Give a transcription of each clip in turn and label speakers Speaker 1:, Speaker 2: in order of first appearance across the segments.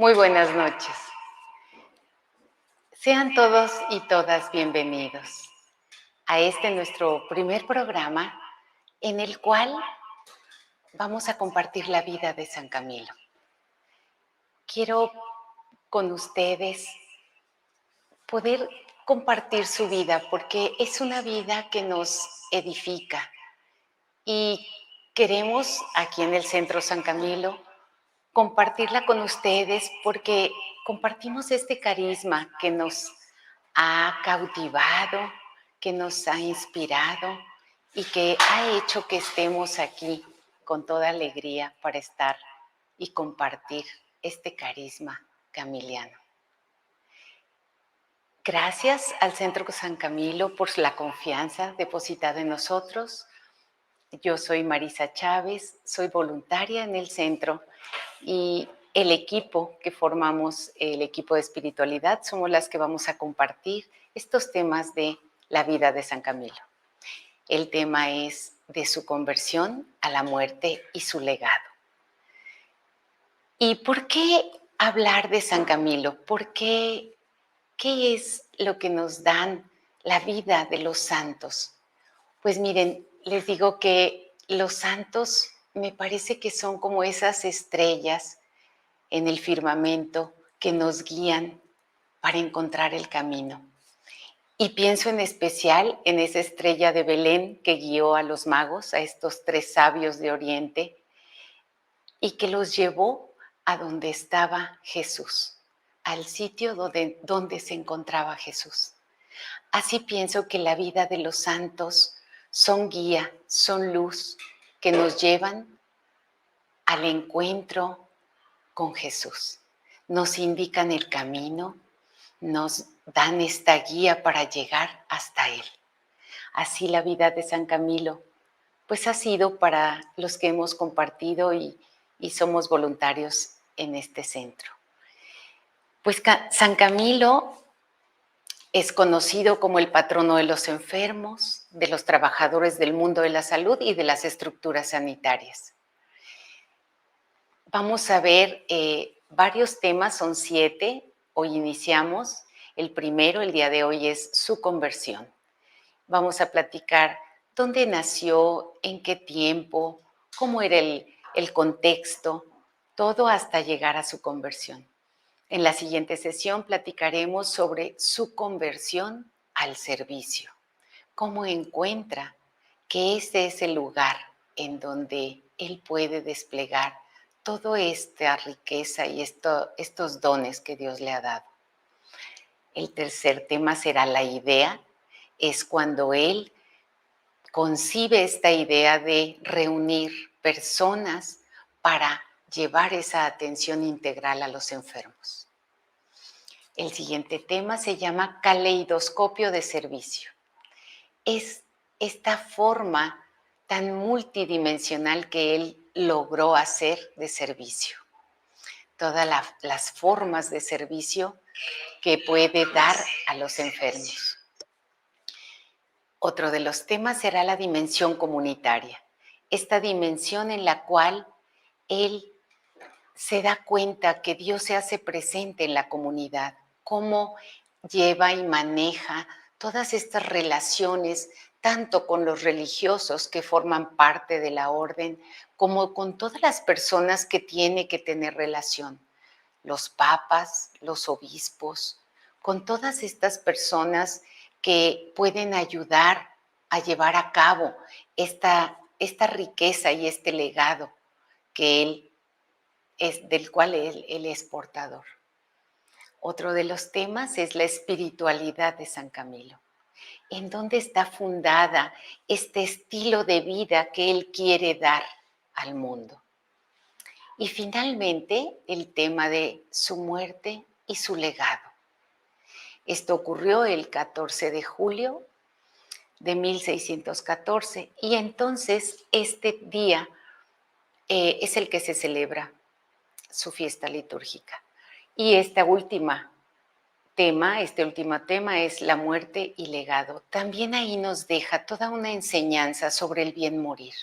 Speaker 1: Muy buenas noches. Sean todos y todas bienvenidos a este nuestro primer programa en el cual vamos a compartir la vida de San Camilo. Quiero con ustedes poder compartir su vida porque es una vida que nos edifica y queremos aquí en el Centro San Camilo compartirla con ustedes porque compartimos este carisma que nos ha cautivado, que nos ha inspirado y que ha hecho que estemos aquí con toda alegría para estar y compartir este carisma camiliano. Gracias al Centro San Camilo por la confianza depositada en nosotros. Yo soy Marisa Chávez, soy voluntaria en el centro y el equipo que formamos, el equipo de espiritualidad, somos las que vamos a compartir estos temas de la vida de San Camilo. El tema es de su conversión a la muerte y su legado. ¿Y por qué hablar de San Camilo? ¿Por qué? ¿Qué es lo que nos dan la vida de los santos? Pues miren, les digo que los santos me parece que son como esas estrellas en el firmamento que nos guían para encontrar el camino. Y pienso en especial en esa estrella de Belén que guió a los magos, a estos 3 sabios de Oriente, y que los llevó a donde estaba Jesús, al sitio donde se encontraba Jesús. Así pienso que la vida de los santos son guía, son luz que nos llevan al encuentro con Jesús. Nos indican el camino, nos dan esta guía para llegar hasta Él. Así la vida de San Camilo, pues ha sido para los que hemos compartido y somos voluntarios en este centro. Pues San Camilo es conocido como el patrono de los enfermos, de los trabajadores del mundo de la salud y de las estructuras sanitarias. Vamos a ver varios temas, son 7, hoy iniciamos. El primero, el día de hoy, es su conversión. Vamos a platicar dónde nació, en qué tiempo, cómo era el contexto, todo hasta llegar a su conversión. En la siguiente sesión platicaremos sobre su conversión al servicio. Cómo encuentra que este es el lugar en donde él puede desplegar toda esta riqueza y estos dones que Dios le ha dado. El tercer tema será la idea. Es cuando él concibe esta idea de reunir personas para llevar esa atención integral a los enfermos. El siguiente tema se llama caleidoscopio de servicio. Es esta forma tan multidimensional que él logró hacer de servicio. Todas las formas de servicio que puede dar a los enfermos. Otro de los temas será la dimensión comunitaria. Esta dimensión en la cual él se da cuenta que Dios se hace presente en la comunidad, cómo lleva y maneja todas estas relaciones, tanto con los religiosos que forman parte de la orden, como con todas las personas que tiene que tener relación, los papas, los obispos, con todas estas personas que pueden ayudar a llevar a cabo esta riqueza y este legado que él del cual él es portador. Otro de los temas es la espiritualidad de San Camilo. ¿En dónde está fundada este estilo de vida que él quiere dar al mundo? Y finalmente, el tema de su muerte y su legado. Esto ocurrió el 14 de julio de 1614 y entonces este día es el que se celebra su fiesta litúrgica. Y este último tema es la muerte y legado. También ahí nos deja toda una enseñanza sobre el bien morir.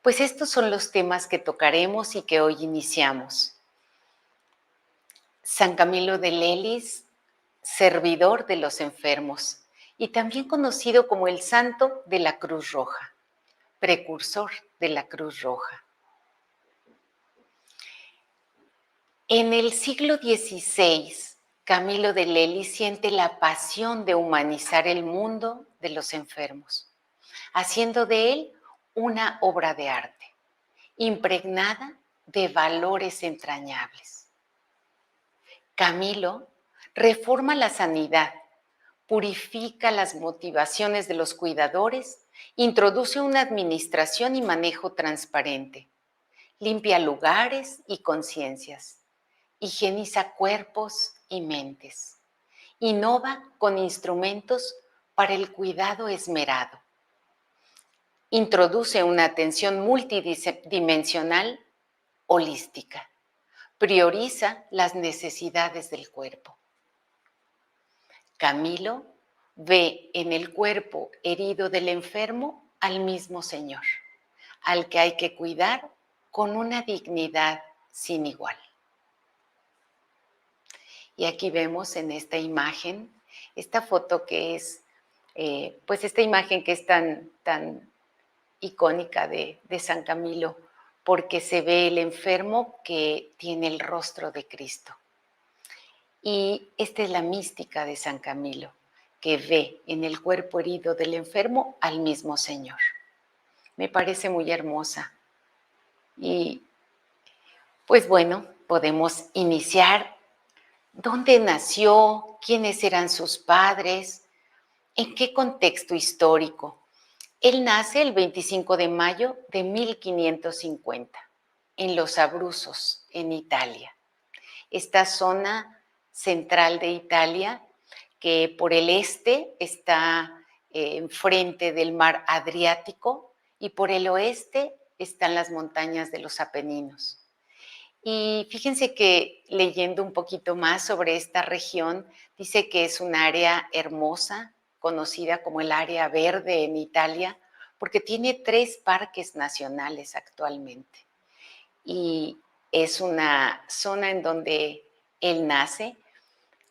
Speaker 1: Pues estos son los temas que tocaremos y que hoy iniciamos. San Camilo de Lelis, servidor de los enfermos, y también conocido como el Santo de la Cruz Roja, precursor de la Cruz Roja. En el siglo XVI, Camilo de Lelis siente la pasión de humanizar el mundo de los enfermos, haciendo de él una obra de arte, impregnada de valores entrañables. Camilo reforma la sanidad, purifica las motivaciones de los cuidadores, introduce una administración y manejo transparente, limpia lugares y conciencias, higieniza cuerpos y mentes, innova con instrumentos para el cuidado esmerado, introduce una atención multidimensional holística, prioriza las necesidades del cuerpo. Camilo ve en el cuerpo herido del enfermo al mismo Señor, al que hay que cuidar con una dignidad sin igual. Y aquí vemos en esta imagen, esta foto que es, pues esta imagen que es tan icónica de San Camilo, porque se ve el enfermo que tiene el rostro de Cristo. Y esta es la mística de San Camilo, que ve en el cuerpo herido del enfermo al mismo Señor. Me parece muy hermosa. Y pues bueno, podemos iniciar. ¿Dónde nació? ¿Quiénes eran sus padres? ¿En qué contexto histórico? Él nace el 25 de mayo de 1550 en Los Abruzos, en Italia. Esta zona central de Italia, que por el este está enfrente del mar Adriático y por el oeste están las montañas de los Apeninos. Y fíjense que leyendo un poquito más sobre esta región, dice que es un área hermosa, conocida como el área verde en Italia, porque tiene 3 parques nacionales actualmente. Y es una zona en donde él nace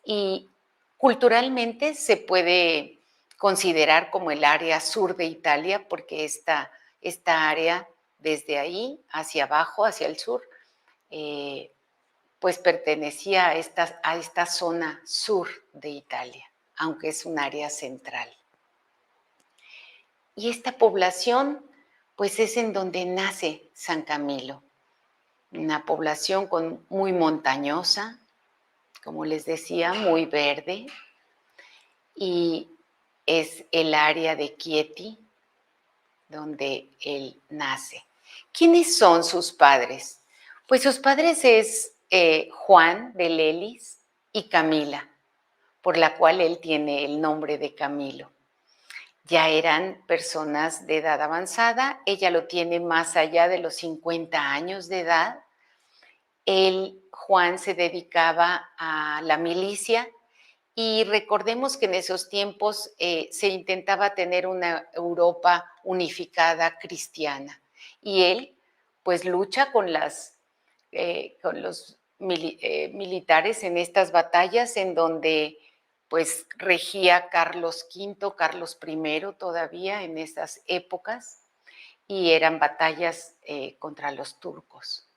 Speaker 1: y culturalmente se puede considerar como el área sur de Italia, porque esta área desde ahí hacia abajo, hacia el sur, pues pertenecía a esta zona sur de Italia, aunque es un área central. Y esta población, pues es en donde nace San Camilo, una población muy montañosa, como les decía, muy verde, y es el área de Chieti, donde él nace. ¿Quiénes son sus padres? Pues sus padres es Juan de Lelis y Camila, por la cual él tiene el nombre de Camilo. Ya eran personas de edad avanzada, ella lo tiene más allá de los 50 años de edad. Juan, se dedicaba a la milicia y recordemos que en esos tiempos se intentaba tener una Europa unificada cristiana y él pues lucha con los militares en estas batallas en donde pues regía Carlos V, Carlos I todavía en esas épocas y eran batallas contra los turcos.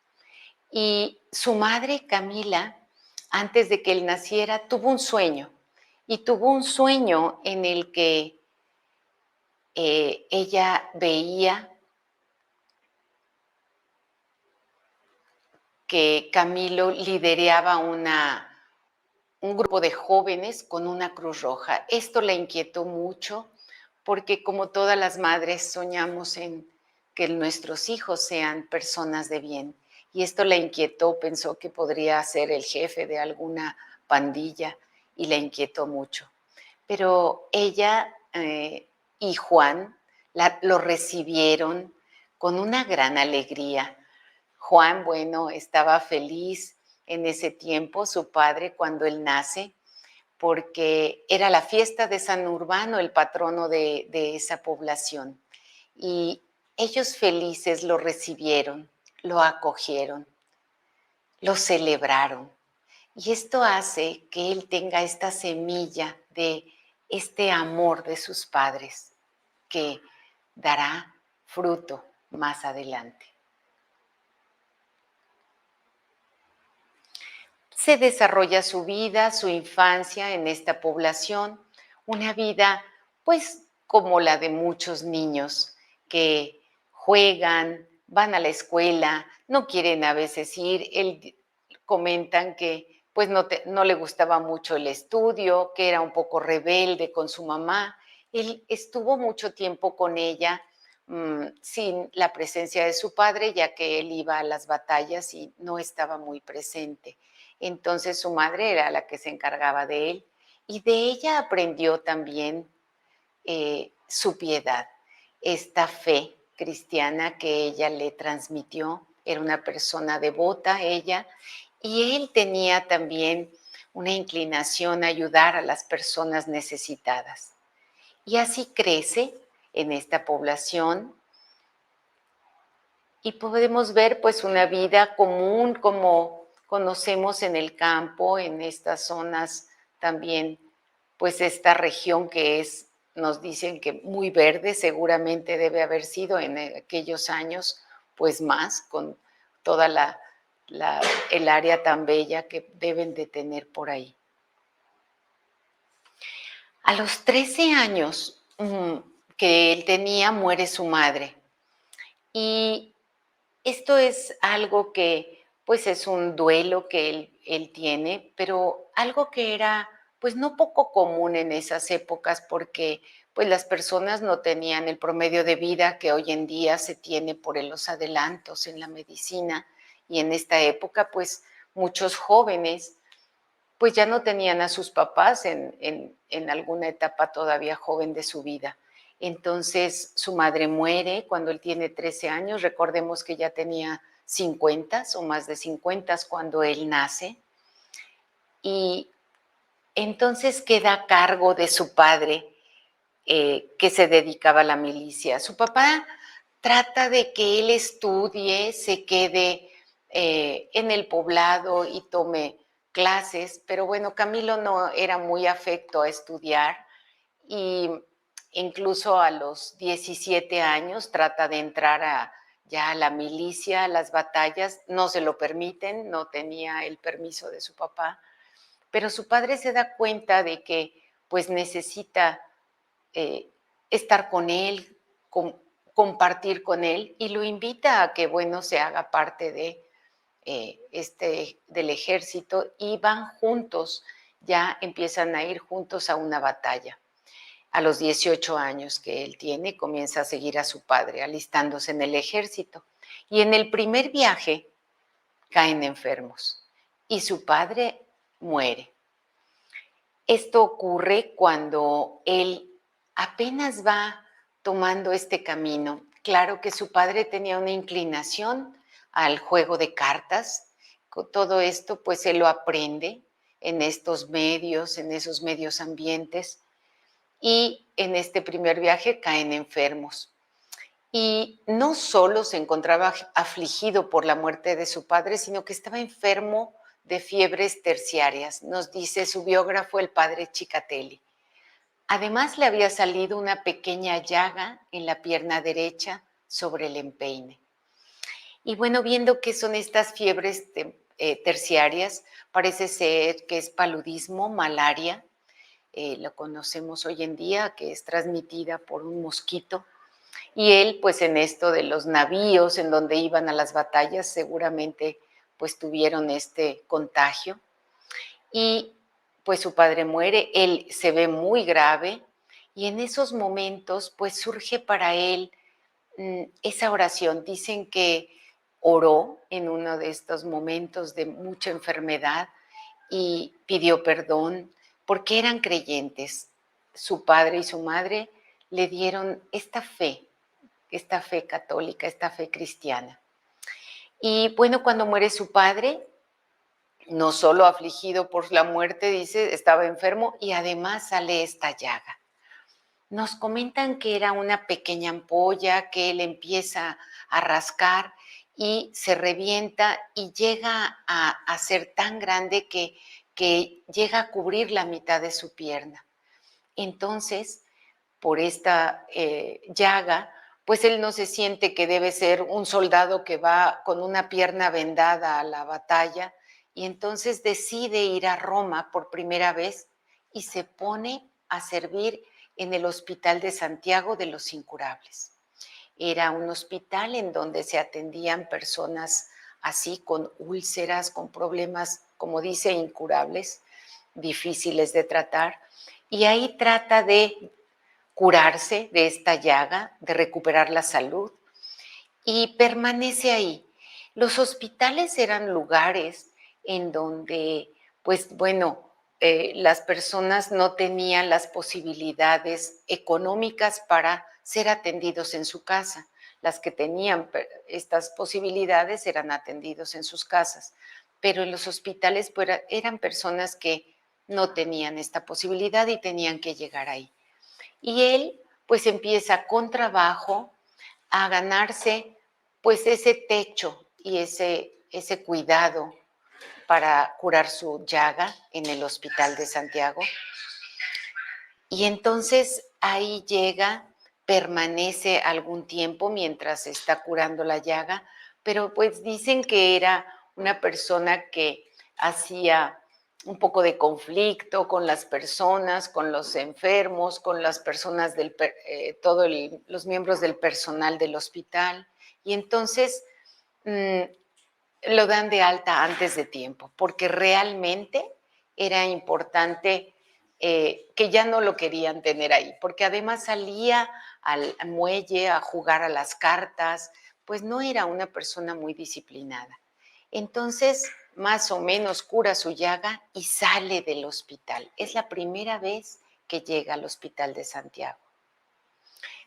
Speaker 1: Y su madre, Camila, antes de que él naciera, tuvo un sueño. Y tuvo un sueño en el que ella veía que Camilo lideraba un grupo de jóvenes con una cruz roja. Esto la inquietó mucho porque como todas las madres soñamos en que nuestros hijos sean personas de bien. Y esto la inquietó, pensó que podría ser el jefe de alguna pandilla y la inquietó mucho. Pero ella y Juan lo recibieron con una gran alegría. Juan, bueno, estaba feliz en ese tiempo, su padre, cuando él nace, porque era la fiesta de San Urbano, el patrono de esa población. Y ellos felices lo recibieron, lo acogieron, lo celebraron. Y esto hace que él tenga esta semilla de este amor de sus padres que dará fruto más adelante. Se desarrolla su vida, su infancia en esta población, una vida pues como la de muchos niños que juegan, van a la escuela, no quieren a veces ir, comentan que pues no le gustaba mucho el estudio, que era un poco rebelde con su mamá. Él estuvo mucho tiempo con ella sin la presencia de su padre, ya que él iba a las batallas y no estaba muy presente. Entonces su madre era la que se encargaba de él y de ella aprendió también su piedad, esta fe cristiana que ella le transmitió. Era una persona devota ella y él tenía también una inclinación a ayudar a las personas necesitadas. Y así crece en esta población y podemos ver pues una vida común como conocemos en el campo, en estas zonas también, pues esta región que es, nos dicen que muy verde, seguramente debe haber sido en aquellos años, pues más, con toda el área tan bella que deben de tener por ahí. A los 13 años que él tenía, muere su madre. Y esto es algo que, pues es un duelo que él tiene, pero algo que era, pues no poco común en esas épocas porque pues las personas no tenían el promedio de vida que hoy en día se tiene por los adelantos en la medicina y en esta época pues muchos jóvenes pues ya no tenían a sus papás en alguna etapa todavía joven de su vida. Entonces su madre muere cuando él tiene 13 años, recordemos que ya tenía 50 o más de 50 cuando él nace, y entonces queda a cargo de su padre que se dedicaba a la milicia. Su papá trata de que él estudie, se quede en el poblado y tome clases, pero bueno, Camilo no era muy afecto a estudiar y incluso a los 17 años trata de entrar ya a la milicia, a las batallas, no se lo permiten, no tenía el permiso de su papá, pero su padre se da cuenta de que pues necesita eh, estar con él, compartir con él y lo invita a que, bueno, se haga parte del ejército y van juntos, ya empiezan a ir juntos a una batalla. A los 18 años que él tiene, comienza a seguir a su padre, alistándose en el ejército. Y en el primer viaje caen enfermos y su padre muere. Esto ocurre cuando él apenas va tomando este camino. Claro que su padre tenía una inclinación al juego de cartas. Con todo esto, pues él lo aprende en estos medios, en esos medios ambientes. Y en este primer viaje caen enfermos. Y no solo se encontraba afligido por la muerte de su padre, sino que estaba enfermo de fiebres terciarias, nos dice su biógrafo, el padre Chicatelli. Además, le había salido una pequeña llaga en la pierna derecha sobre el empeine. Y bueno, viendo qué son estas fiebres terciarias, parece ser que es paludismo, malaria, lo conocemos hoy en día, que es transmitida por un mosquito. Y él, pues en esto de los navíos en donde iban a las batallas, seguramente pues tuvieron este contagio. Y pues su padre muere, él se ve muy grave y en esos momentos pues surge para él esa oración. Dicen que oró en uno de estos momentos de mucha enfermedad y pidió perdón porque eran creyentes. Su padre y su madre le dieron esta fe católica, esta fe cristiana. Y bueno, cuando muere su padre, no solo afligido por la muerte, dice, estaba enfermo y además sale esta llaga. Nos comentan que era una pequeña ampolla que él empieza a rascar y se revienta y llega a ser tan grande que llega a cubrir la mitad de su pierna. Entonces, por esta llaga, pues él no se siente que debe ser un soldado que va con una pierna vendada a la batalla, y entonces decide ir a Roma por primera vez y se pone a servir en el Hospital de Santiago de los Incurables. Era un hospital en donde se atendían personas así con úlceras, con problemas, como dice, incurables, difíciles de tratar, y ahí trata de curarse de esta llaga, de recuperar la salud, y permanece ahí. Los hospitales eran lugares en donde, pues bueno, las personas no tenían las posibilidades económicas para ser atendidos en su casa. Las que tenían estas posibilidades eran atendidos en sus casas, pero en los hospitales pues, eran personas que no tenían esta posibilidad y tenían que llegar ahí. Y él pues empieza con trabajo a ganarse pues ese techo y ese cuidado para curar su llaga en el Hospital de Santiago. Y entonces ahí llega, permanece algún tiempo mientras está curando la llaga, pero pues dicen que era una persona que hacía un poco de conflicto con las personas, con los enfermos, con las personas todos los miembros del personal del hospital. Y entonces lo dan de alta antes de tiempo, porque realmente era importante que ya no lo querían tener ahí, porque además salía al muelle a jugar a las cartas, pues no era una persona muy disciplinada. Entonces, más o menos cura su llaga y sale del hospital. Es la primera vez que llega al Hospital de Santiago.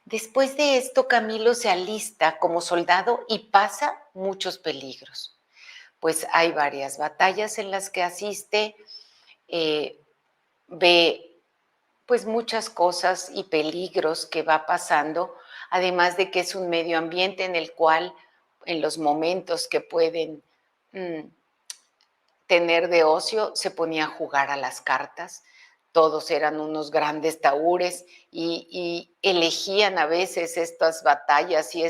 Speaker 1: Después de esto, Camilo se alista como soldado y pasa muchos peligros. Pues hay varias batallas en las que asiste, eh, ve pues muchas cosas y peligros que va pasando, además de que es un medio ambiente en el cual en los momentos que pueden tener de ocio se ponía a jugar a las cartas. Todos eran unos grandes tahúres y elegían a veces estas batallas y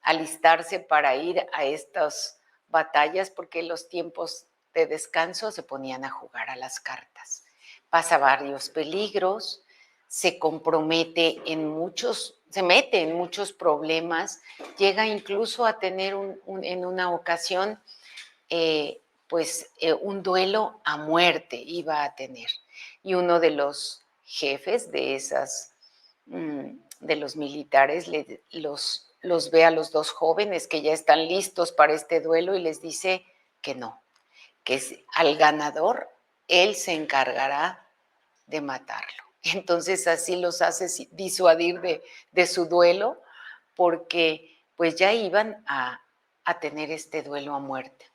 Speaker 1: alistarse para ir a estas batallas porque en los tiempos de descanso se ponían a jugar a las cartas. Pasa varios peligros, se compromete se mete en muchos problemas, llega incluso a tener en una ocasión un duelo a muerte iba a tener. Y uno de los jefes de los militares los ve a los dos jóvenes que ya están listos para este duelo y les dice que no, que al ganador él se encargará de matarlo. Entonces así los hace disuadir de su duelo porque pues ya iban a tener este duelo a muerte.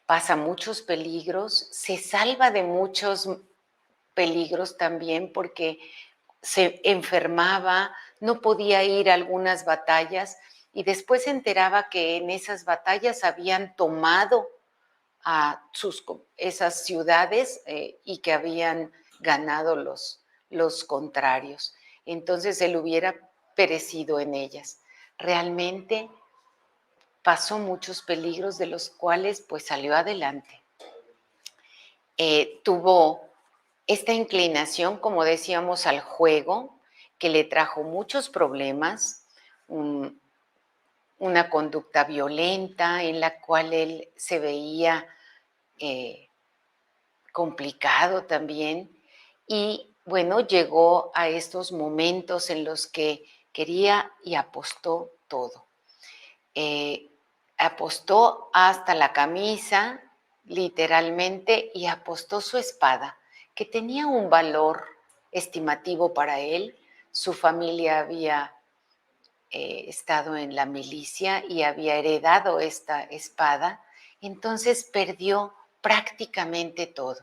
Speaker 1: Pasa muchos peligros, se salva de muchos peligros también porque se enfermaba, no podía ir a algunas batallas y después se enteraba que en esas batallas habían tomado a esas ciudades y que habían ganado los contrarios. Entonces él hubiera perecido en ellas. Realmente pasó muchos peligros de los cuales pues salió adelante. Tuvo esta inclinación, como decíamos, al juego, que le trajo muchos problemas, una conducta violenta en la cual él se veía complicado también, y bueno, llegó a estos momentos en los que quería y apostó todo. Apostó hasta la camisa, literalmente, y apostó su espada, que tenía un valor estimativo para él. Su familia había estado en la milicia y había heredado esta espada, entonces perdió prácticamente todo,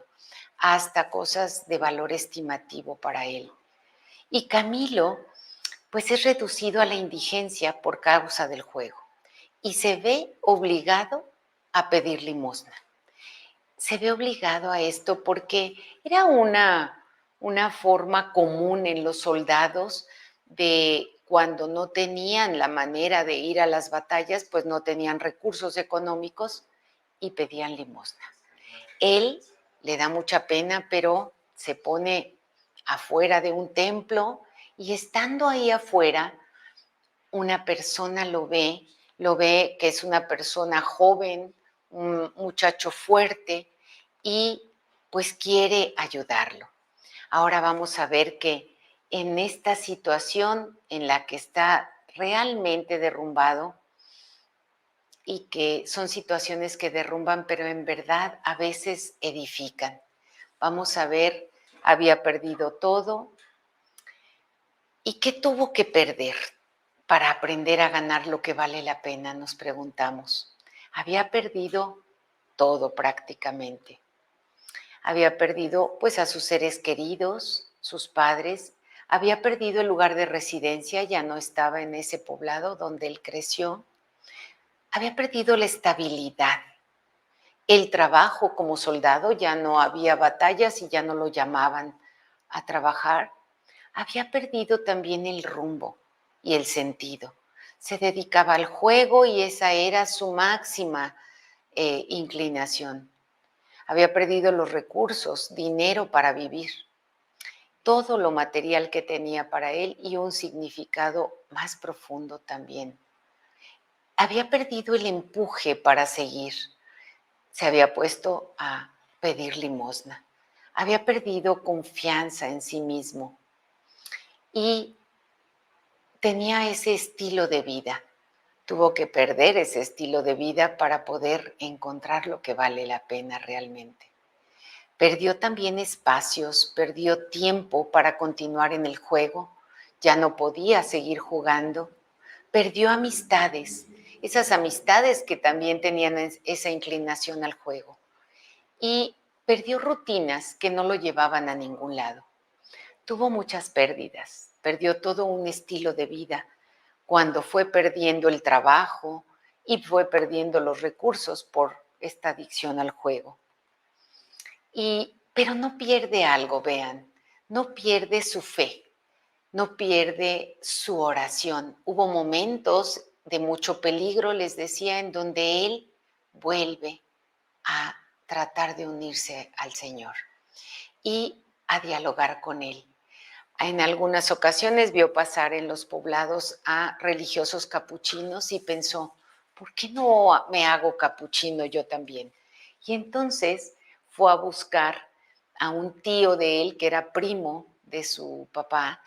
Speaker 1: hasta cosas de valor estimativo para él. Y Camilo, pues es reducido a la indigencia por causa del juego. y se ve obligado a pedir limosna. Se ve obligado a esto porque era una forma común en los soldados de cuando no tenían la manera de ir a las batallas, pues no tenían recursos económicos y pedían limosna. Él le da mucha pena, pero se pone afuera de un templo y estando ahí afuera, una persona lo ve que es una persona joven, un muchacho fuerte y pues quiere ayudarlo. Ahora vamos a ver que en esta situación en la que está realmente derrumbado y que son situaciones que derrumban, pero en verdad a veces edifican. Vamos a ver, había perdido todo. ¿Y qué tuvo que perder para aprender a ganar lo que vale la pena? Nos preguntamos. Había perdido todo prácticamente. Había perdido pues a sus seres queridos, sus padres. Había perdido el lugar de residencia, ya no estaba en ese poblado donde él creció. Había perdido la estabilidad. El trabajo como soldado, ya no había batallas y ya no lo llamaban a trabajar. Había perdido también el rumbo y el sentido. Se dedicaba al juego y esa era su máxima inclinación. Había perdido los recursos, dinero para vivir, todo lo material que tenía para él y un significado más profundo también. Había perdido el empuje para seguir. Se había puesto a pedir limosna. Había perdido confianza en sí mismo y tenía ese estilo de vida. Tuvo que perder ese estilo de vida para poder encontrar lo que vale la pena realmente. Perdió también espacios, perdió tiempo para continuar en el juego, ya no podía seguir jugando. Perdió amistades, esas amistades que también tenían esa inclinación al juego. Y perdió rutinas que no lo llevaban a ningún lado. Tuvo muchas pérdidas, perdió todo un estilo de vida cuando fue perdiendo el trabajo y fue perdiendo los recursos por esta adicción al juego. Pero no pierde algo, vean, no pierde su fe, no pierde su oración. Hubo momentos de mucho peligro, les decía, en donde él vuelve a tratar de unirse al Señor y a dialogar con Él. En algunas ocasiones vio pasar en los poblados a religiosos capuchinos y pensó, ¿por qué no me hago capuchino yo también? Y entonces fue a buscar a un tío de él que era primo de su papá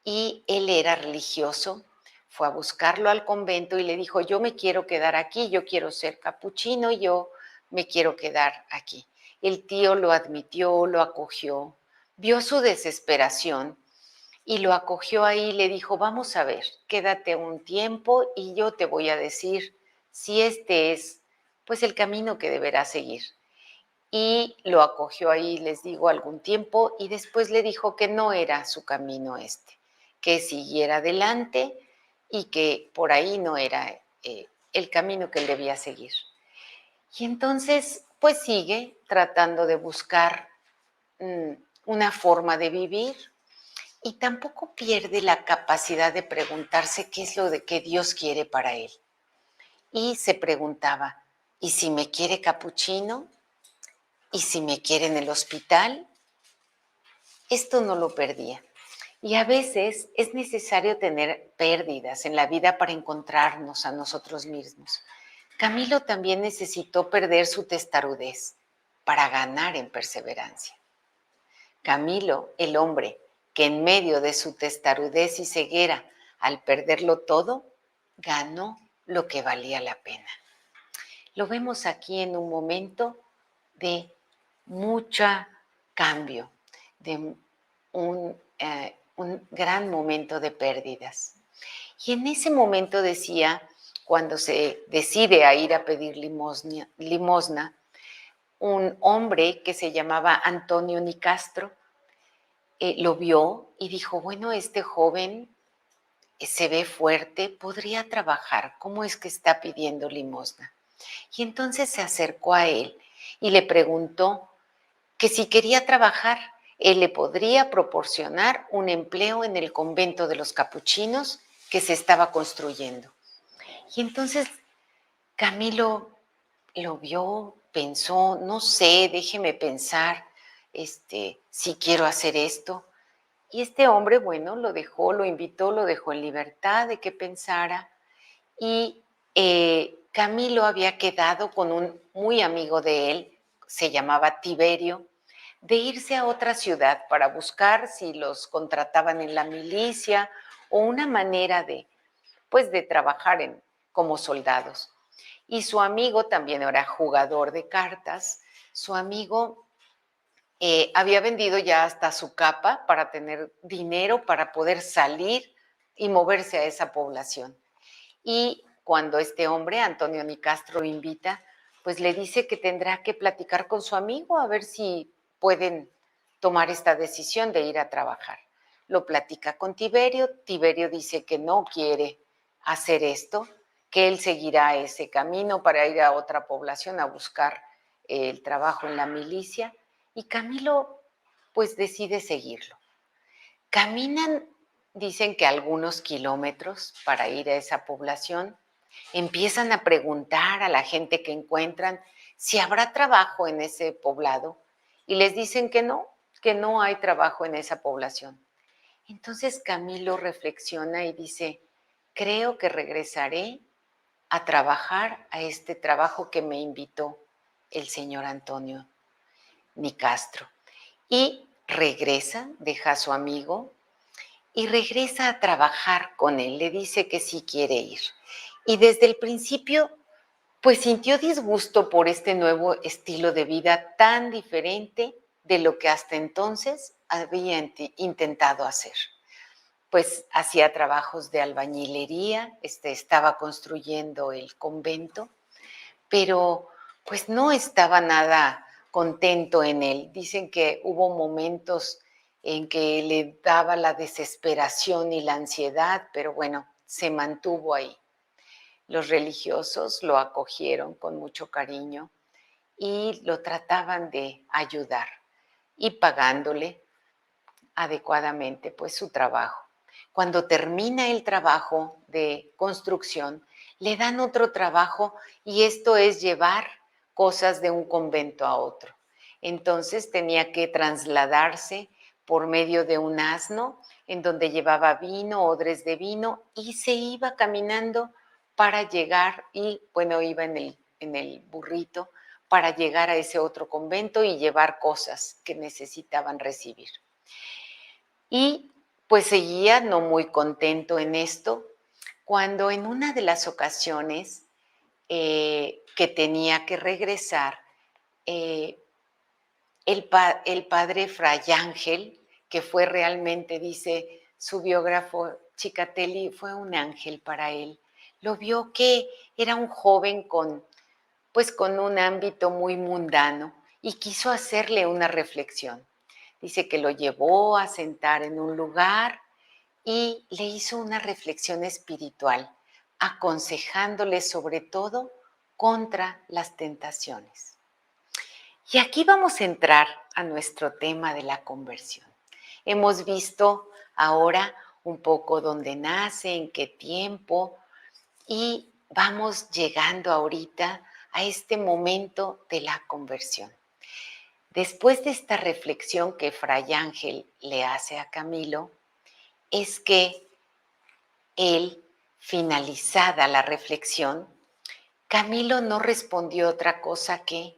Speaker 1: y él era religioso. Fue a buscarlo al convento y le dijo, yo me quiero quedar aquí, yo quiero ser capuchino, yo me quiero quedar aquí. El tío lo admitió, lo acogió, vio su desesperación y lo acogió ahí y le dijo, vamos a ver, quédate un tiempo y yo te voy a decir si este es pues el camino que deberás seguir. Y lo acogió ahí, les digo, algún tiempo y después le dijo que no era su camino este, que siguiera adelante y que por ahí no era el camino que él debía seguir. Y entonces pues sigue tratando de buscar una forma de vivir y tampoco pierde la capacidad de preguntarse qué es lo de que Dios quiere para él. Y se preguntaba, ¿y si me quiere capuchino? ¿Y si me quiere en el hospital? Esto no lo perdía. Y a veces es necesario tener pérdidas en la vida para encontrarnos a nosotros mismos. Camilo también necesitó perder su testarudez para ganar en perseverancia. Camilo, el hombre que en medio de su testarudez y ceguera, al perderlo todo, ganó lo que valía la pena. Lo vemos aquí en un momento de mucho cambio, de un gran momento de pérdidas. Y en ese momento decía, cuando se decide a ir a pedir limosna, un hombre que se llamaba Antonio Nicastro lo vio y dijo, bueno, este joven se ve fuerte, podría trabajar. ¿Cómo es que está pidiendo limosna? Y entonces se acercó a él y le preguntó que si quería trabajar, él le podría proporcionar un empleo en el convento de los capuchinos que se estaba construyendo. Y entonces Camilo lo vio, pensó, no sé, déjeme pensar, si quiero hacer esto. Y este hombre, bueno, lo dejó, lo invitó, lo dejó en libertad de que pensara. Y Camilo había quedado con un muy amigo de él, se llamaba Tiberio, de irse a otra ciudad para buscar si los contrataban en la milicia o una manera de, pues, de trabajar como soldados. Y su amigo también era jugador de cartas. Su amigo había vendido ya hasta su capa para tener dinero para poder salir y moverse a esa población. Y cuando este hombre, Antonio Nicastro, lo invita, pues le dice que tendrá que platicar con su amigo a ver si pueden tomar esta decisión de ir a trabajar. Lo platica con Tiberio. Tiberio dice que no quiere hacer esto, que él seguirá ese camino para ir a otra población a buscar el trabajo en la milicia. Y Camilo pues decide seguirlo. Caminan, dicen que algunos kilómetros para ir a esa población, empiezan a preguntar a la gente que encuentran si habrá trabajo en ese poblado y les dicen que no hay trabajo en esa población. Entonces Camilo reflexiona y dice, creo que regresaré a trabajar a este trabajo que me invitó el señor Antonio Nicastro. Y regresa, deja a su amigo y regresa a trabajar con él. Le dice que sí quiere ir. Y desde el principio, pues sintió disgusto por este nuevo estilo de vida tan diferente de lo que hasta entonces había intentado hacer. Pues hacía trabajos de albañilería, estaba construyendo el convento, pero pues no estaba nada contento en él. Dicen que hubo momentos en que le daba la desesperación y la ansiedad, pero bueno, se mantuvo ahí. Los religiosos lo acogieron con mucho cariño y lo trataban de ayudar y pagándole adecuadamente pues su trabajo. Cuando termina el trabajo de construcción, le dan otro trabajo y esto es llevar cosas de un convento a otro. Entonces tenía que trasladarse por medio de un asno en donde llevaba vino, odres de vino y se iba caminando para llegar y bueno, iba en el burrito para llegar a ese otro convento y llevar cosas que necesitaban recibir. Y pues seguía no muy contento en esto, cuando en una de las ocasiones que tenía que regresar, eh, el padre Fray Ángel, que fue realmente, dice su biógrafo Chicatelli, fue un ángel para él. Lo vio que era un joven pues con un ámbito muy mundano y quiso hacerle una reflexión. Dice que lo llevó a sentar en un lugar y le hizo una reflexión espiritual, aconsejándole sobre todo contra las tentaciones. Y aquí vamos a entrar a nuestro tema de la conversión. Hemos visto ahora un poco dónde nace, en qué tiempo, y vamos llegando ahorita a este momento de la conversión. Después de esta reflexión que Fray Ángel le hace a Camilo, es que él, finalizada la reflexión, Camilo no respondió otra cosa que,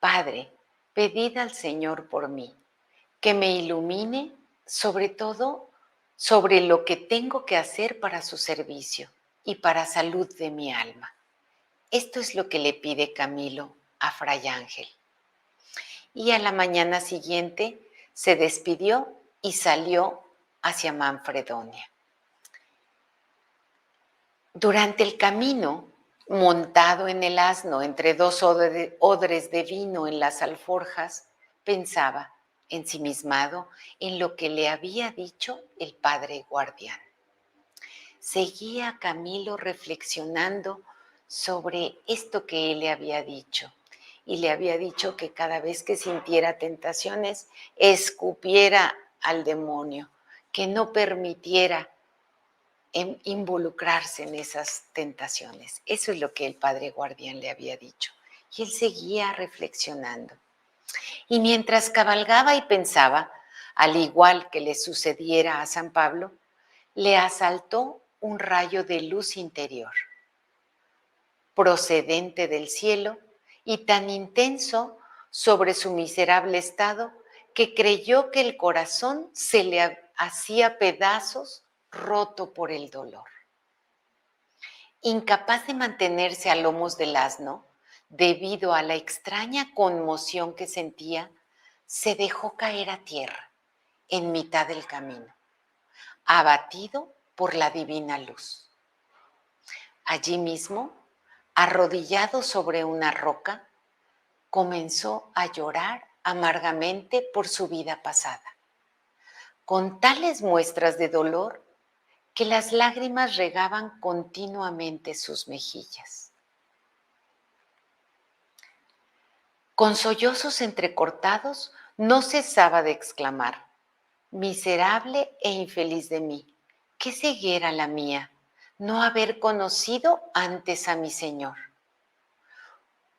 Speaker 1: Padre, pedid al Señor por mí, que me ilumine sobre todo sobre lo que tengo que hacer para su servicio y para salud de mi alma. Esto es lo que le pide Camilo a Fray Ángel. Y a la mañana siguiente se despidió y salió hacia Manfredonia. Durante el camino, montado en el asno entre dos odres de vino en las alforjas, pensaba, ensimismado, en lo que le había dicho el padre guardián. seguía Camilo reflexionando sobre esto que él le había dicho. Y le había dicho que cada vez que sintiera tentaciones, escupiera al demonio, que no permitiera involucrarse en esas tentaciones. Eso es lo que el padre guardián le había dicho. Y él seguía reflexionando. Y mientras cabalgaba y pensaba, al igual que le sucediera a San Pablo, le asaltó un rayo de luz interior, procedente del cielo y tan intenso sobre su miserable estado que creyó que el corazón se le hacía pedazos, roto por el dolor. Incapaz de mantenerse a lomos del asno, debido a la extraña conmoción que sentía, se dejó caer a tierra en mitad del camino, abatido por la divina luz. Allí mismo, arrodillado sobre una roca, comenzó a llorar amargamente por su vida pasada, con tales muestras de dolor que las lágrimas regaban continuamente sus mejillas. Con sollozos entrecortados, no cesaba de exclamar: miserable e infeliz de mí, qué ceguera la mía, no haber conocido antes a mi Señor.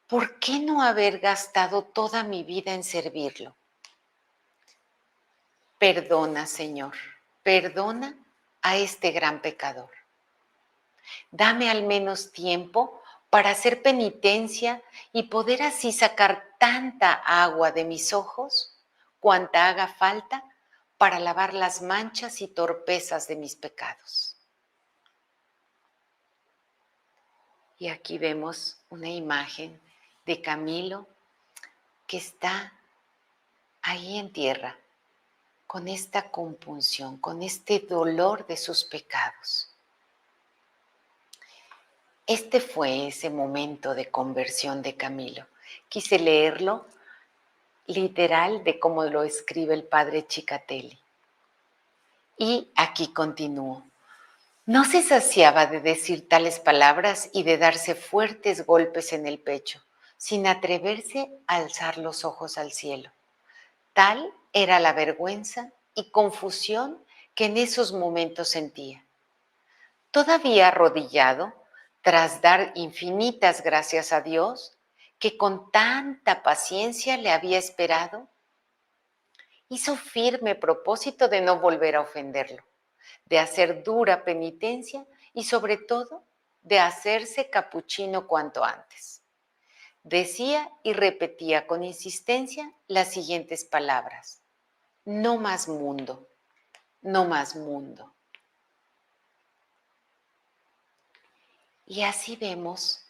Speaker 1: ¿Por qué no haber gastado toda mi vida en servirlo? Perdona, Señor, perdona a este gran pecador. Dame al menos tiempo para hacer penitencia y poder así sacar tanta agua de mis ojos, cuanta haga falta para lavar las manchas y torpezas de mis pecados. Y aquí vemos una imagen de Camilo que está ahí en tierra, con esta compunción, con este dolor de sus pecados. Este fue ese momento de conversión de Camilo. Quise leerlo literal de cómo lo escribe el padre Cicatelli. Y aquí continúo. No se saciaba de decir tales palabras y de darse fuertes golpes en el pecho, sin atreverse a alzar los ojos al cielo. Tal era la vergüenza y confusión que en esos momentos sentía. Todavía arrodillado, tras dar infinitas gracias a Dios, que con tanta paciencia le había esperado, hizo firme propósito de no volver a ofenderlo, de hacer dura penitencia y sobre todo de hacerse capuchino cuanto antes. Decía y repetía con insistencia las siguientes palabras: no más mundo, no más mundo. Y así vemos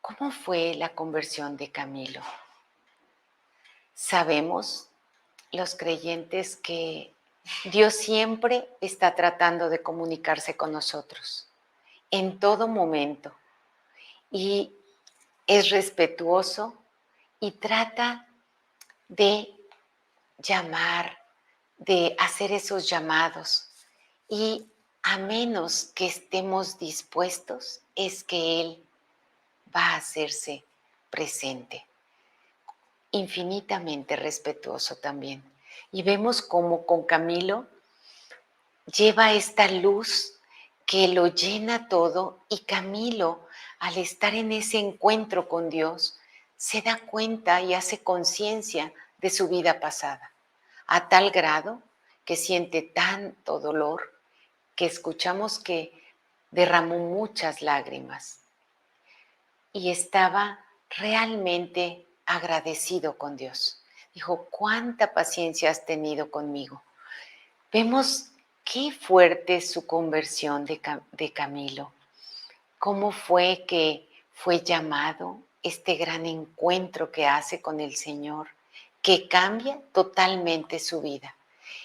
Speaker 1: cómo fue la conversión de Camilo. Sabemos los creyentes que Dios siempre está tratando de comunicarse con nosotros en todo momento y es respetuoso y trata de llamar, de hacer esos llamados, y a menos que estemos dispuestos es que Él va a hacerse presente. Infinitamente respetuoso también. Y vemos cómo con Camilo lleva esta luz que lo llena todo, y Camilo, al estar en ese encuentro con Dios, se da cuenta y hace conciencia de su vida pasada, a tal grado que siente tanto dolor que escuchamos que derramó muchas lágrimas y estaba realmente agradecido con Dios. Dijo: ¿cuánta paciencia has tenido conmigo? Vemos qué fuerte es su conversión de Camilo, cómo fue que fue llamado, este gran encuentro que hace con el Señor, que cambia totalmente su vida.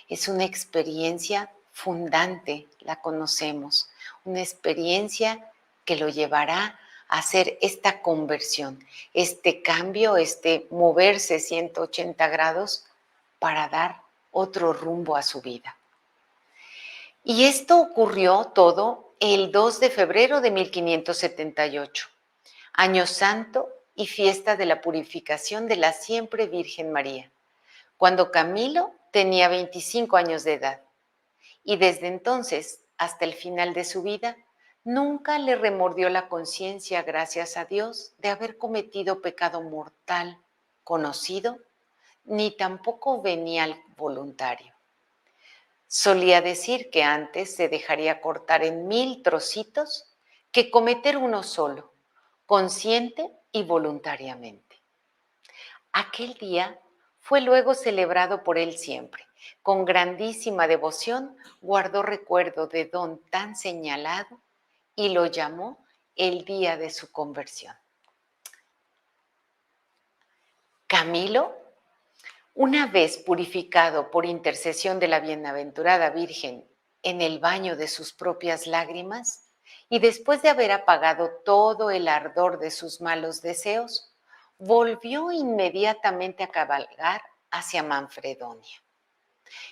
Speaker 1: Es una experiencia fundante, la conocemos, una experiencia que lo llevará a hacer esta conversión, este cambio, este moverse 180 grados para dar otro rumbo a su vida. Y esto ocurrió todo el 2 de febrero de 1578, año santo y fiesta de la purificación de la siempre Virgen María, cuando Camilo tenía 25 años de edad. Y desde entonces, hasta el final de su vida, nunca le remordió la conciencia, gracias a Dios, de haber cometido pecado mortal conocido, ni tampoco venial voluntario. Solía decir que antes se dejaría cortar en 1000 trocitos que cometer uno solo, consciente y voluntariamente. Aquel día fue luego celebrado por él siempre. Con grandísima devoción guardó recuerdo de don tan señalado y lo llamó el día de su conversión. Camilo, una vez purificado por intercesión de la bienaventurada Virgen en el baño de sus propias lágrimas, y después de haber apagado todo el ardor de sus malos deseos, volvió inmediatamente a cabalgar hacia Manfredonia.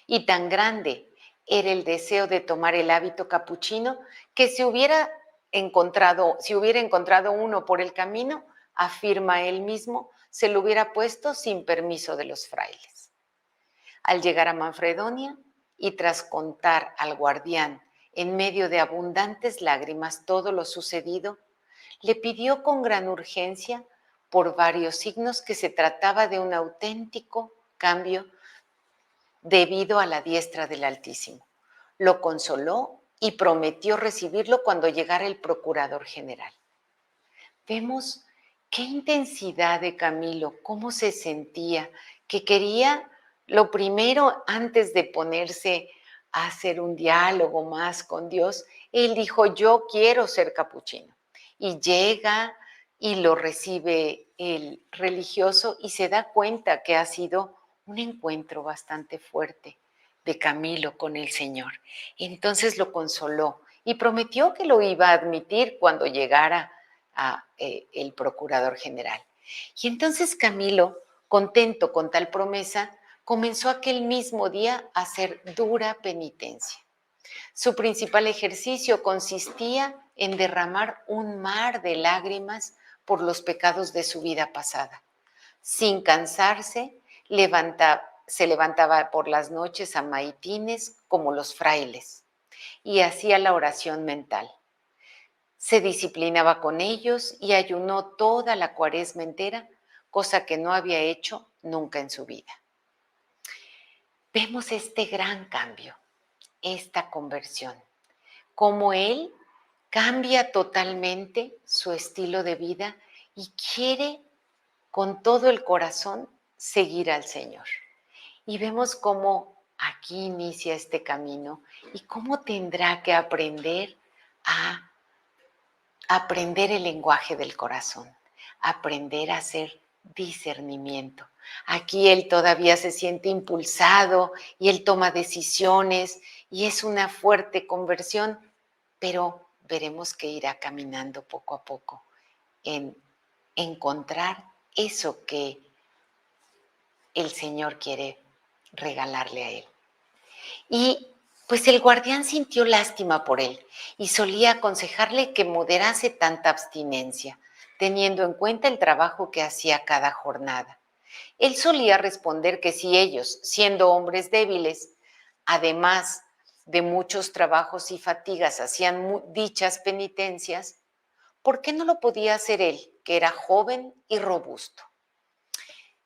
Speaker 1: Y tan grande era el deseo de tomar el hábito capuchino que si hubiera encontrado uno por el camino, afirma él mismo, se lo hubiera puesto sin permiso de los frailes. Al llegar a Manfredonia y tras contar al guardián en medio de abundantes lágrimas todo lo sucedido, le pidió con gran urgencia, por varios signos, que se trataba de un auténtico cambio debido a la diestra del Altísimo. Lo consoló y prometió recibirlo cuando llegara el procurador general. Vemos qué intensidad de Camilo, cómo se sentía, que quería lo primero antes de ponerse a hacer un diálogo más con Dios. Él dijo, yo quiero ser capuchino. Y llega y lo recibe el religioso y se da cuenta que ha sido un encuentro bastante fuerte de Camilo con el Señor. Entonces lo consoló y prometió que lo iba a admitir cuando llegara el procurador general. Y entonces Camilo, contento con tal promesa, comenzó aquel mismo día a hacer dura penitencia. Su principal ejercicio consistía en derramar un mar de lágrimas por los pecados de su vida pasada. Sin cansarse, se levantaba por las noches a maitines como los frailes y hacía la oración mental. Se disciplinaba con ellos y ayunó toda la cuaresma entera, cosa que no había hecho nunca en su vida. Vemos este gran cambio, esta conversión, cómo él cambia totalmente su estilo de vida y quiere con todo el corazón seguir al Señor. Y vemos cómo aquí inicia este camino y cómo tendrá que aprender el lenguaje del corazón, aprender a hacer discernimiento. Aquí él todavía se siente impulsado y él toma decisiones y es una fuerte conversión, pero veremos que irá caminando poco a poco en encontrar eso que el Señor quiere regalarle a él. Y pues el guardián sintió lástima por él y solía aconsejarle que moderase tanta abstinencia, teniendo en cuenta el trabajo que hacía cada jornada. Él solía responder que si ellos, siendo hombres débiles, además de muchos trabajos y fatigas, hacían dichas penitencias, ¿por qué no lo podía hacer él, que era joven y robusto?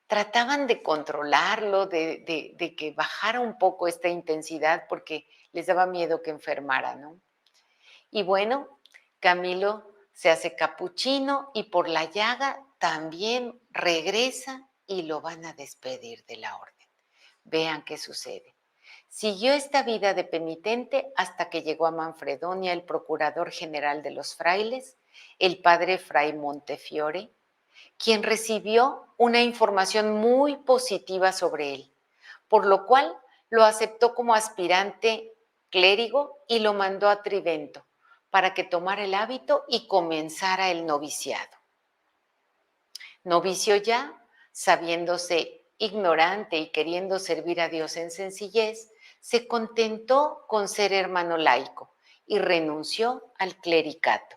Speaker 1: Trataban de controlarlo, de que bajara un poco esta intensidad porque les daba miedo que enfermara, ¿no? Y bueno, Camilo se hace capuchino y por la llaga también regresa y lo van a despedir de la orden. Vean qué sucede. Siguió esta vida de penitente hasta que llegó a Manfredonia el procurador general de los frailes, el padre Fray Montefiore, quien recibió una información muy positiva sobre él, por lo cual lo aceptó como aspirante clérigo y lo mandó a Trivento para que tomara el hábito y comenzara el noviciado. Novicio ya, sabiéndose ignorante y queriendo servir a Dios en sencillez, se contentó con ser hermano laico y renunció al clericato.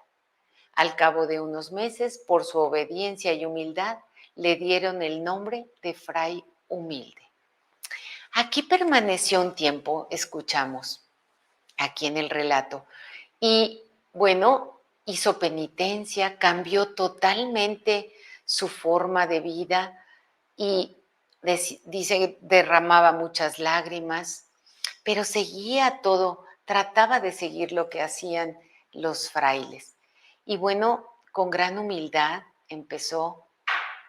Speaker 1: Al cabo de unos meses, por su obediencia y humildad, le dieron el nombre de Fray Humilde. Aquí permaneció un tiempo, escuchamos aquí en el relato, y bueno, hizo penitencia, cambió totalmente su forma de vida y dice que derramaba muchas lágrimas, pero seguía todo, trataba de seguir lo que hacían los frailes. Y bueno, con gran humildad empezó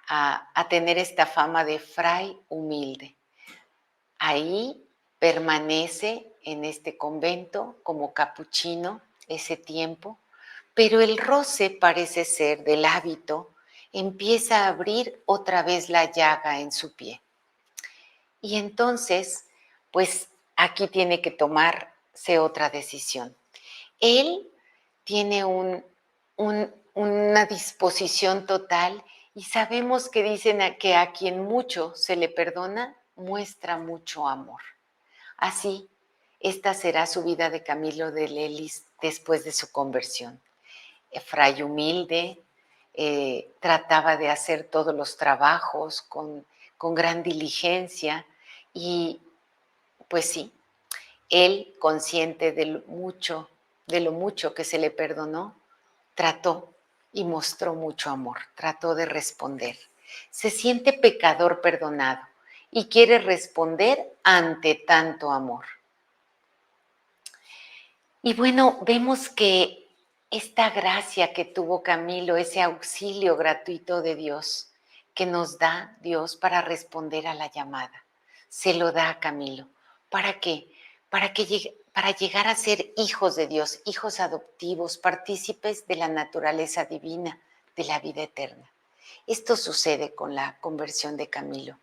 Speaker 1: a tener esta fama de fray humilde. Ahí permanece en este convento como capuchino ese tiempo, pero el roce parece ser del hábito empieza a abrir otra vez la llaga en su pie. Y entonces, pues aquí tiene que tomarse otra decisión. Él tiene una disposición total y sabemos que dicen que a quien mucho se le perdona, muestra mucho amor. Así, esta será su vida de Camilo de Lelis después de su conversión. Fray humilde, trataba de hacer todos los trabajos con gran diligencia y pues sí, él, consciente de lo mucho que se le perdonó, trató y mostró mucho amor, trató de responder. Se siente pecador perdonado y quiere responder ante tanto amor. Y bueno, vemos que esta gracia que tuvo Camilo, ese auxilio gratuito de Dios que nos da Dios para responder a la llamada, se lo da a Camilo. ¿Para qué? Para llegar a ser hijos de Dios, hijos adoptivos, partícipes de la naturaleza divina, de la vida eterna. Esto sucede con la conversión de Camilo.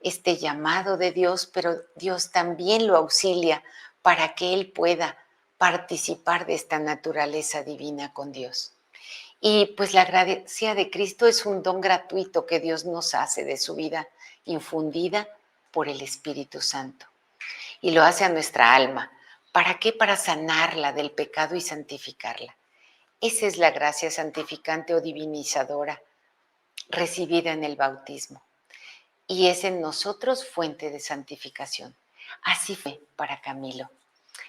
Speaker 1: Este llamado de Dios, pero Dios también lo auxilia para que él pueda participar de esta naturaleza divina con Dios. Y pues la gracia de Cristo es un don gratuito que Dios nos hace de su vida infundida por el Espíritu Santo. Y lo hace a nuestra alma. ¿Para qué? Para sanarla del pecado y santificarla. Esa es la gracia santificante o divinizadora recibida en el bautismo. Y es en nosotros fuente de santificación. Así fue para Camilo.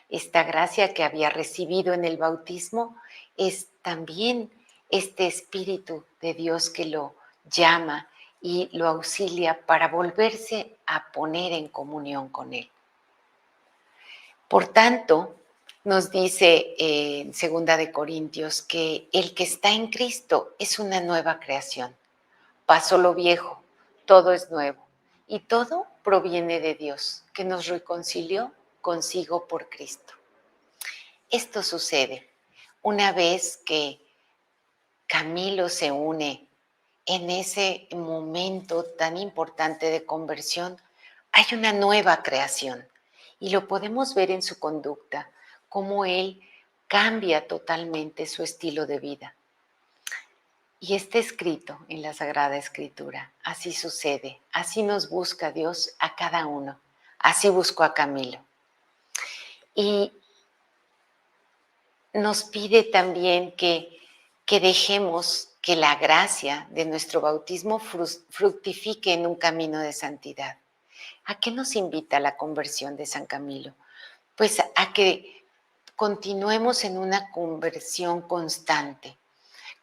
Speaker 1: Esta gracia que había recibido en el bautismo es también este Espíritu de Dios que lo llama y lo auxilia para volverse a poner en comunión con Él. Por tanto, nos dice en 2 de Corintios que el que está en Cristo es una nueva creación. Pasó lo viejo, todo es nuevo y todo proviene de Dios, que nos reconcilió consigo por Cristo. Esto sucede una vez que Camilo se une en ese momento tan importante de conversión, hay una nueva creación y lo podemos ver en su conducta, cómo él cambia totalmente su estilo de vida. Y está escrito en la Sagrada Escritura, así sucede, así nos busca Dios a cada uno, así buscó a Camilo. Y nos pide también que dejemos que la gracia de nuestro bautismo fructifique en un camino de santidad. ¿A qué nos invita la conversión de San Camilo? Pues a que continuemos en una conversión constante,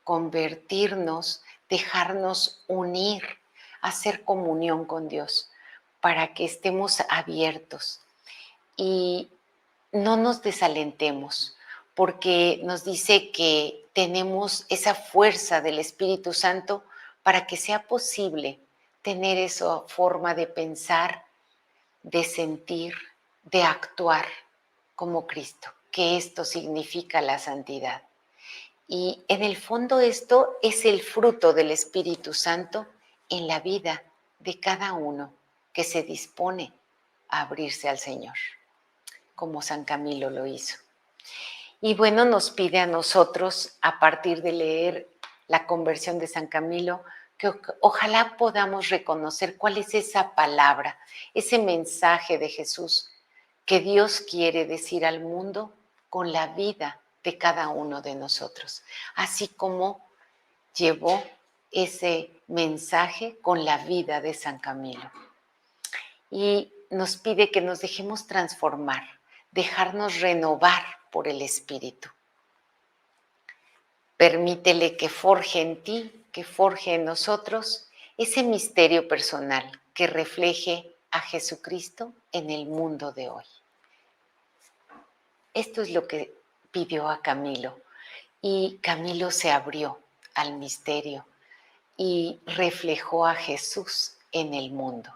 Speaker 1: convertirnos, dejarnos unir, hacer comunión con Dios, para que estemos abiertos y no nos desalentemos, porque nos dice que tenemos esa fuerza del Espíritu Santo para que sea posible tener esa forma de pensar, de sentir, de actuar como Cristo, que esto significa la santidad. Y en el fondo esto es el fruto del Espíritu Santo en la vida de cada uno que se dispone a abrirse al Señor, como San Camilo lo hizo. Y bueno, nos pide a nosotros, a partir de leer la conversión de San Camilo, que ojalá podamos reconocer cuál es esa palabra, ese mensaje de Jesús que Dios quiere decir al mundo con la vida de cada uno de nosotros, así como llevó ese mensaje con la vida de San Camilo. Y nos pide que nos dejemos transformar, dejarnos renovar por el Espíritu. Permítele que forje en ti, que forje en nosotros ese misterio personal que refleje a Jesucristo en el mundo de hoy. Esto es lo que pidió a Camilo, y Camilo se abrió al misterio y reflejó a Jesús en el mundo.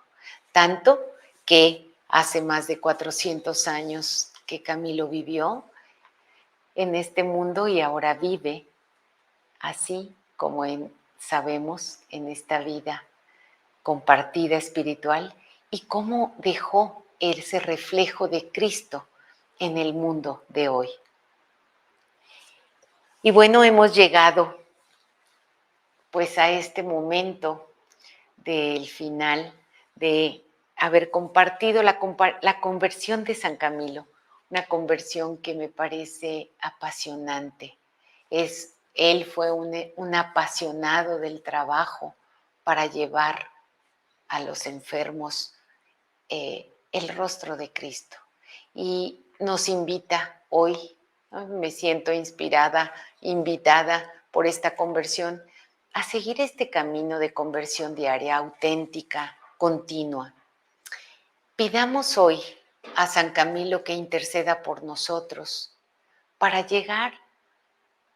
Speaker 1: Tanto que hace más de 400 años que Camilo vivió en este mundo y ahora vive así como sabemos en esta vida compartida espiritual, y cómo dejó ese reflejo de Cristo en el mundo de hoy. Y bueno, hemos llegado pues a este momento del final de haber compartido la conversión de San Camilo, una conversión que me parece apasionante. Él fue un apasionado del trabajo para llevar a los enfermos el rostro de Cristo. Y nos invita hoy, ¿no? Me siento inspirada, invitada por esta conversión, a seguir este camino de conversión diaria, auténtica, continua. Pidamos hoy a San Camilo que interceda por nosotros para llegar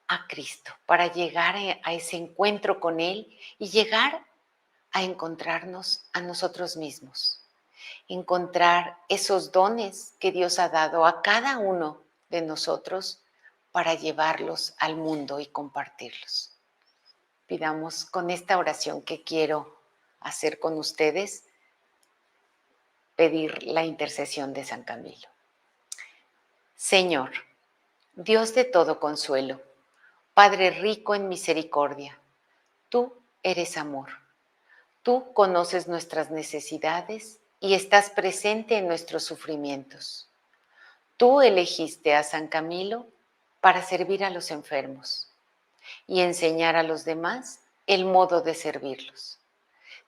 Speaker 1: a Cristo, para llegar a ese encuentro con Él y llegar a encontrarnos a nosotros mismos. Encontrar esos dones que Dios ha dado a cada uno de nosotros para llevarlos al mundo y compartirlos. Pidamos con esta oración que quiero hacer con ustedes, pedir la intercesión de San Camilo. Señor, Dios de todo consuelo, Padre rico en misericordia, tú eres amor. Tú conoces nuestras necesidades y estás presente en nuestros sufrimientos. Tú elegiste a San Camilo para servir a los enfermos y enseñar a los demás el modo de servirlos.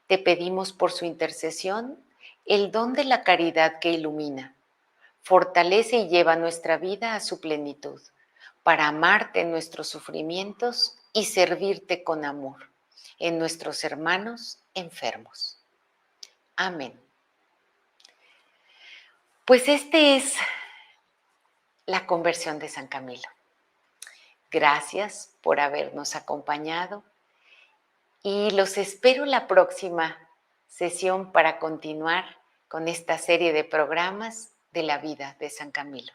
Speaker 1: Te pedimos por su intercesión el don de la caridad que ilumina, fortalece y lleva nuestra vida a su plenitud, para amarte en nuestros sufrimientos y servirte con amor en nuestros hermanos enfermos. Amén. Pues este es la conversión de San Camilo. Gracias por habernos acompañado y los espero la próxima sesión para continuar con esta serie de programas de la vida de San Camilo.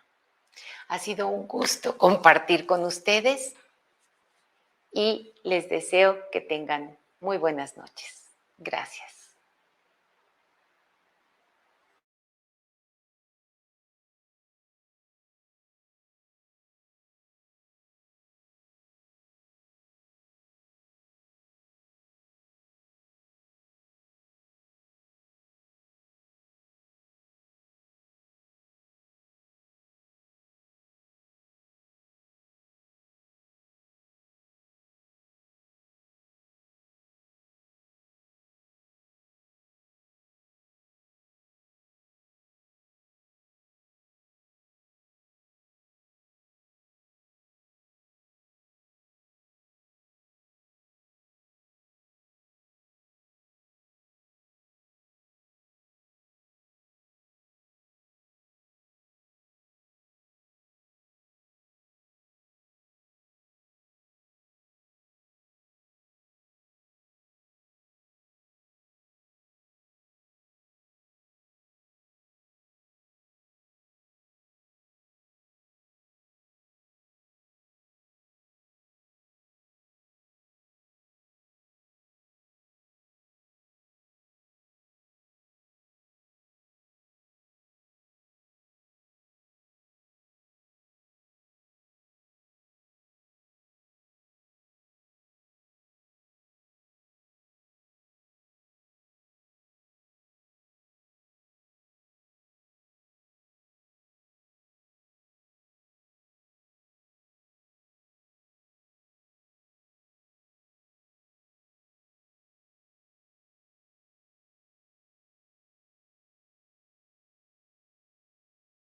Speaker 1: Ha sido un gusto compartir con ustedes y les deseo que tengan muy buenas noches. Gracias.